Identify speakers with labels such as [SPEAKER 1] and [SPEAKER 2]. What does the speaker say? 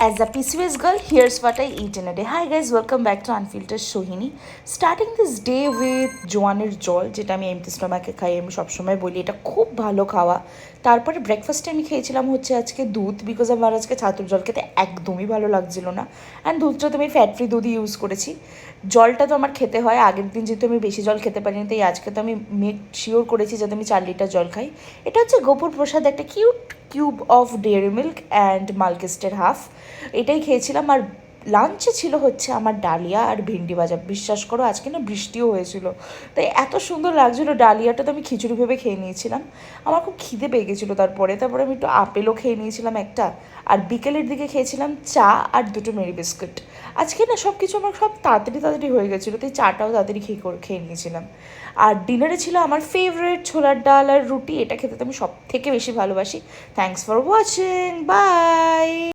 [SPEAKER 1] As a PCOS girl, here's what I eat in a day. Hi guys, welcome back to Unfiltered Sohini. Starting this day with জোয়ানের জল, যেটা আমি MT স্টোমাকে খাই, আমি সবসময় বলি এটা খুব ভালো খাওয়া। তারপরে ব্রেকফাস্টে আমি খেয়েছিলাম হচ্ছে আজকে দুধ, বিকজ আমার আজকে ছাতুর জল খেতে একদমই ভালো লাগছিল না। অ্যান্ড দুধটা তো আমি ফ্যাট ফ্রি দুধই ইউজ করেছি। জলটা তো আমার খেতে হয়, আগের দিন যেহেতু আমি বেশি জল খেতে পারিনি, তাই আজকে তো আমি মেক শিওর করেছি যাতে আমি 4 লিটার জল খাই। এটা হচ্ছে গোপুর প্রসাদ, একটা cute cube of dairy milk and মালকিস্টের হাফ, এটাই খেয়েছিলাম। আর লাঞ্চে ছিল হচ্ছে আমার ডালিয়া আর ভেন্ডি ভাজা। বিশ্বাস করো আজকে না বৃষ্টিও হয়েছিল, তাই এত সুন্দর লাগছিলো। ডালিয়াটা তো আমি খিচুড়ি ভেবে খেয়ে নিয়েছিলাম, আমার খুব খিদে পেয়ে গেছিলো। তারপরে আমি একটু আপেলও খেয়ে নিয়েছিলাম একটা, আর বিকেলের দিকে খেয়েছিলাম চা আর 2টো মেরি বিস্কুট। আজকে না সব কিছু আমার সব তাড়াতাড়ি তাড়াতাড়ি হয়ে গেছিলো, তাই চাটাও তাড়াতাড়ি খেয়ে নিয়েছিলাম। আর ডিনারে ছিল আমার ফেভারিট ছোলার ডাল আর রুটি, এটা খেতে তো আমি সব থেকে বেশি ভালোবাসি। Thanks for watching, by.